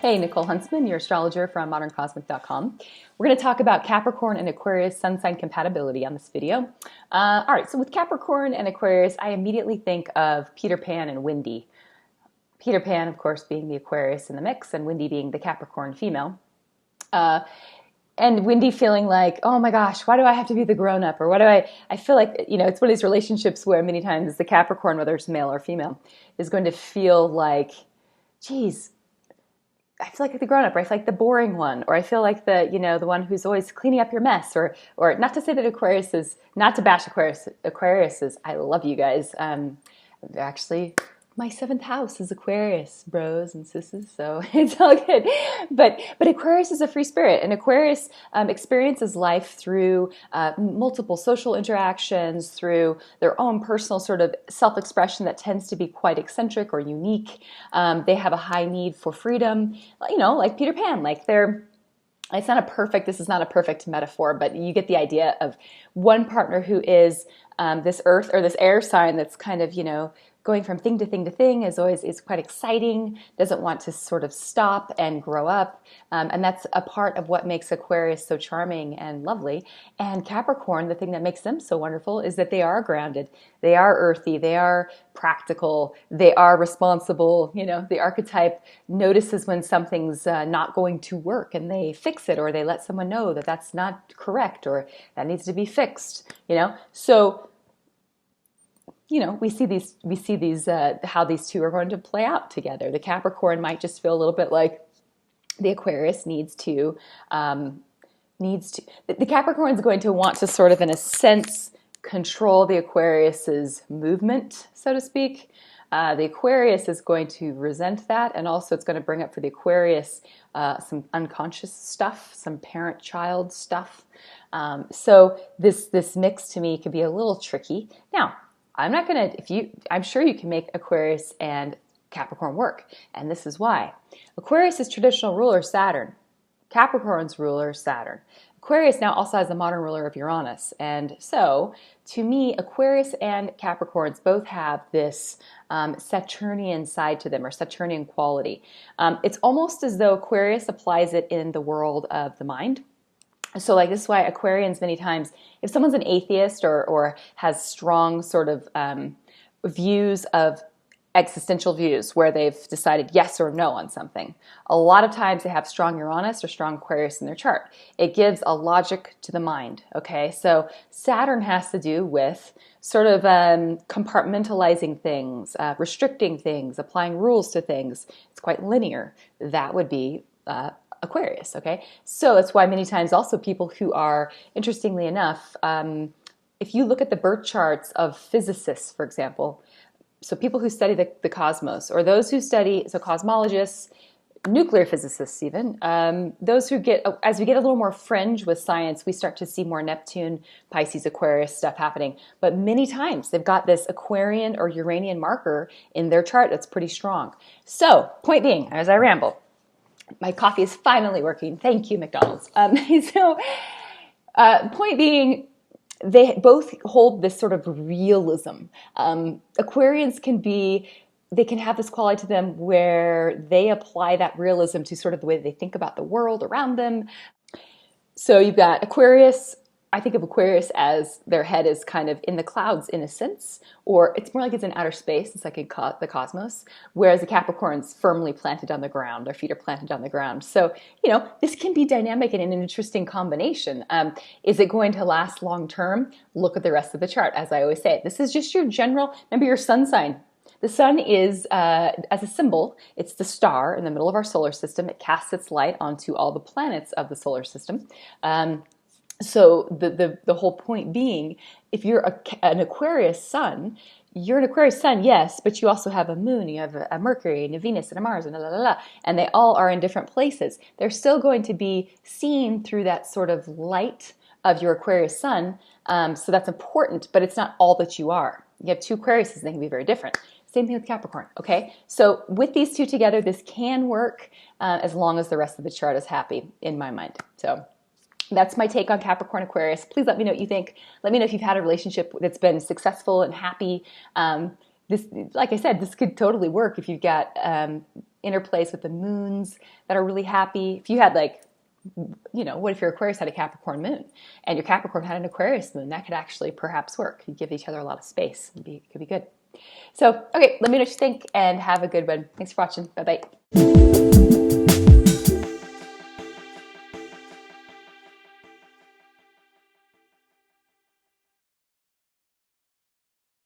Hey, Nichole Huntsman, your astrologer from moderncosmic.com. We're going to talk about Capricorn and Aquarius sun sign compatibility on this video. All right, so with Capricorn and Aquarius, I immediately think of Peter Pan and Wendy. Peter Pan, of course, being the Aquarius in the mix, and Wendy being the Capricorn female. And Wendy feeling like, oh my gosh, why do I have to be the grown-up? Or why do I feel like, it's one of these relationships where many times the Capricorn, whether it's male or female, is going to feel like, geez, I feel like the grown-up, or I feel like the boring one, or I feel like the one who's always cleaning up your mess, or not to say that Aquarius is, not to bash Aquarius is, I love you guys. Actually, my 7th house is Aquarius, bros and sisses, so it's all good. But Aquarius is a free spirit, and Aquarius experiences life through multiple social interactions, through their own personal sort of self-expression that tends to be quite eccentric or unique. They have a high need for freedom, like Peter Pan, like this is not a perfect metaphor, but you get the idea of one partner who is this earth or this air sign that's kind of, going from thing to thing to thing is quite exciting, doesn't want to sort of stop and grow up. And that's a part of what makes Aquarius so charming and lovely. And Capricorn, the thing that makes them so wonderful is that they are grounded. They are earthy. They are practical. They are responsible. The archetype notices when something's not going to work and they fix it, or they let someone know that that's not correct or that needs to be fixed, So, we see these how these two are going to play out together. The Capricorn might just feel a little bit like the Aquarius needs to the Capricorn is going to want to sort of, in a sense, control the Aquarius's movement, so to speak. The Aquarius is going to resent that, and also it's going to bring up for the Aquarius some unconscious stuff, some parent-child stuff. So this mix to me could be a little tricky. Now, I'm sure you can make Aquarius and Capricorn work, and this is why. Aquarius' traditional ruler, Saturn. Capricorn's ruler, Saturn. Aquarius now also has the modern ruler of Uranus, and so, to me, Aquarius and Capricorns both have this Saturnian side to them, or Saturnian quality. It's almost as though Aquarius applies it in the world of the mind. So this is why Aquarians many times, if someone's an atheist or has strong sort of views of existential views where they've decided yes or no on something, a lot of times they have strong Uranus or strong Aquarius in their chart. It gives a logic to the mind, okay? So Saturn has to do with sort of compartmentalizing things, restricting things, applying rules to things. It's quite linear. That would be Aquarius, okay? So that's why many times also people who are, interestingly enough, if you look at the birth charts of physicists, for example, so people who study the cosmos, or those who study, so cosmologists, nuclear physicists even, those who as we get a little more fringe with science, we start to see more Neptune, Pisces, Aquarius stuff happening. But many times they've got this Aquarian or Uranian marker in their chart that's pretty strong. So, point being, as I ramble, my coffee is finally working. Thank you, McDonald's. Point being, they both hold this sort of realism. Aquarians they can have this quality to them where they apply that realism to sort of the way they think about the world around them. So you've got Aquarius. I think of Aquarius as their head is kind of in the clouds in a sense, or it's more like it's in outer space. It's like in the cosmos, whereas the Capricorn's firmly planted on the ground. Their feet are planted on the ground. So, this can be dynamic and an interesting combination. Is it going to last long term? Look at the rest of the chart. As I always say, this is just your general, remember your sun sign. The sun is, as a symbol, it's the star in the middle of our solar system. It casts its light onto all the planets of the solar system. So the whole point being, if you're an Aquarius sun, you're an Aquarius sun, yes, but you also have a moon, you have a Mercury, and a Venus, and a Mars, and and they all are in different places. They're still going to be seen through that sort of light of your Aquarius sun, so that's important, but it's not all that you are. You have two Aquariuses, and they can be very different. Same thing with Capricorn, okay? So with these two together, this can work as long as the rest of the chart is happy, in my mind. So that's my take on Capricorn Aquarius. Please let me know what you think. Let me know if you've had a relationship that's been successful and happy. This, like I said, this could totally work if you've got interplays with the moons that are really happy. If you had like, what if your Aquarius had a Capricorn moon and your Capricorn had an Aquarius moon? That could actually perhaps work. You give each other a lot of space. It could be good. So, okay, let me know what you think and have a good one. Thanks for watching. Bye-bye.